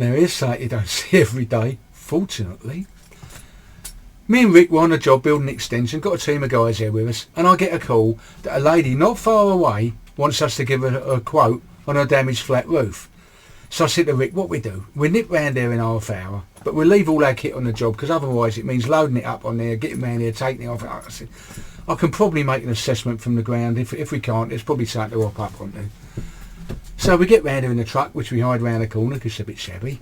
Now here's something you don't see every day, fortunately. Me and Rick were on a job building an extension, got a team of guys here with us, and I get a call that a lady not far away wants us to give her a quote on a damaged flat roof. So I said to Rick, what we do, we nip round there in half hour, but we'll leave all our kit on the job, because otherwise it means loading it up on there, getting round here, taking it off. I said, I can probably make an assessment from the ground. If we can't, there's probably something to hop up onto. So we get round here in the truck, which we hide round the corner because it's a bit shabby.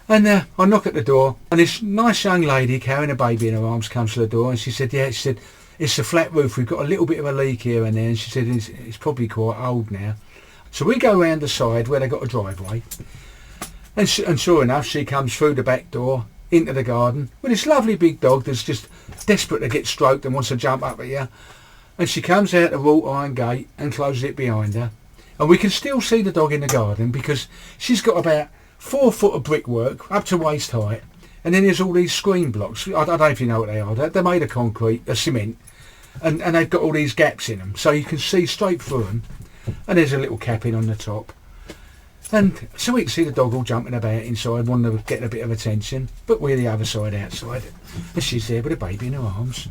And I knock at the door, and this nice young lady carrying a baby in her arms comes to the door, and she said, yeah, she said, it's a flat roof, we've got a little bit of a leak here and there, and she said it's probably quite old now. So we go round the side where they got a driveway, and sure enough, she comes through the back door into the garden with this lovely big dog that's just desperate to get stroked and wants to jump up at you. And she comes out the wrought iron gate and closes it behind her, and we can still see the dog in the garden because she's got about 4 foot of brickwork up to waist height, and then there's all these screen blocks. I don't know if you know what they are. They're made of concrete, cement, and they've got all these gaps in them, so you can see straight through them. And there's a little capping on the top, and so we can see the dog all jumping about inside, wanting to get a bit of attention, but we're the other side outside, and she's there with a baby in her arms.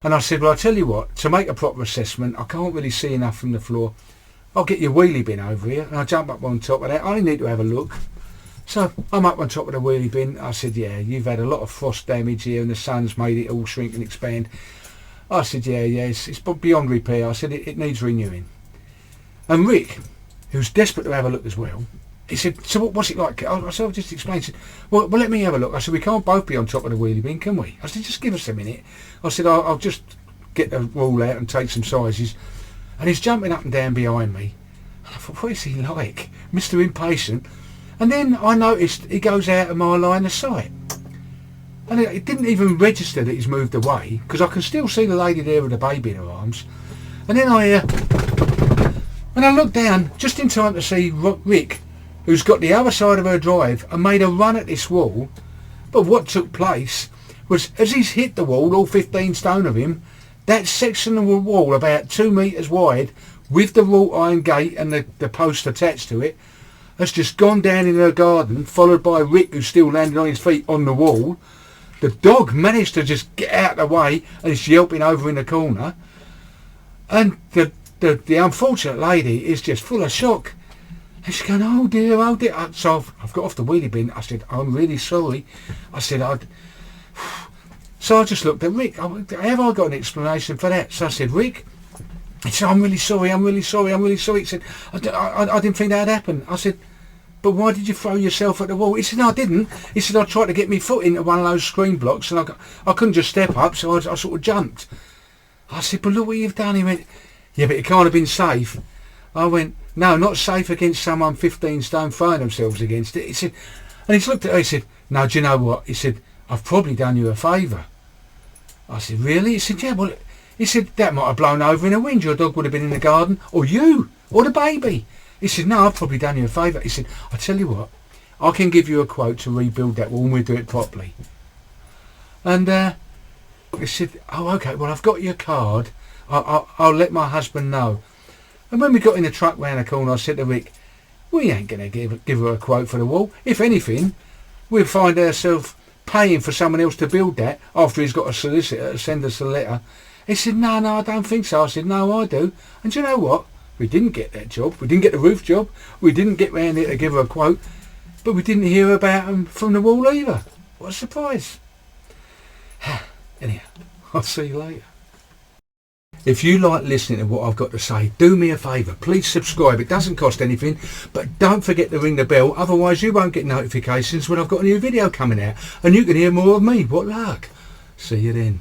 And I said, well, I'll tell you what, to make a proper assessment, I can't really see enough from the floor. I'll get your wheelie bin over here, and I jump up on top of that. I only need to have a look. So I'm up on top of the wheelie bin. I said, yeah, you've had a lot of frost damage here, and the sun's made it all shrink and expand. I said, yeah, it's beyond repair. I said, it needs renewing. And Rick, who's desperate to have a look as well, he said, so what's it like? I said, I'll just explain. He said, well, let me have a look. I said, we can't both be on top of the wheelie bin, can we? I said, just give us a minute. I said, I'll just get the rule out and take some sizes. And he's jumping up and down behind me. And I thought, what is he like? Mr. Impatient. And then I noticed he goes out of my line of sight. And it didn't even register that he's moved away, because I can still see the lady there with the baby in her arms. And then when I looked down, just in time to see Rick, who's got the other side of her drive, and made a run at this wall. But what took place was, as he's hit the wall, all 15 stone of him, that section of the wall about 2 metres wide, with the wrought iron gate and the post attached to it, has just gone down in her garden, followed by Rick, who's still landing on his feet on the wall. The dog managed to just get out of the way and is yelping over in the corner. And the unfortunate lady is just full of shock. And she's going, oh dear, oh dear. So I've got off the wheelie bin. I said, I'm really sorry. I said, So I just looked at Rick. Have I got an explanation for that? So I said, Rick, he said, I'm really sorry. He said, I didn't think that had happened. I said, but why did you throw yourself at the wall? He said, no, I didn't. He said, I tried to get my foot into one of those screen blocks, and I couldn't just step up, so I sort of jumped. I said, but look what you've done. He went, yeah, but it can't have been safe. I went, no, not safe against someone 15 stone throwing themselves against it. He said, and he's looked at it, he said, no, do you know what? He said, I've probably done you a favour. I said, really? He said, yeah, well, he said, that might have blown over in a wind. Your dog would have been in the garden, or you, or the baby. He said, no, I've probably done you a favour. He said, I'll tell you what, I can give you a quote to rebuild that wall and we'll do it properly. And he said, oh, okay, well, I've got your card. I'll let my husband know. And when we got in the truck round the corner, I said to Rick, we ain't going to give her a quote for the wall. If anything, we'll find ourselves paying for someone else to build that after he's got a solicitor to send us a letter. He said, no, I don't think so. I said, no, I do. And do you know what? We didn't get that job. We didn't get the roof job. We didn't get round here to give her a quote. But we didn't hear about them from the wall either. What a surprise. Anyhow, I'll see you later. If you like listening to what I've got to say, do me a favour. Please subscribe. It doesn't cost anything. But don't forget to ring the bell. Otherwise you won't get notifications when I've got a new video coming out. And you can hear more of me. What luck. See you then.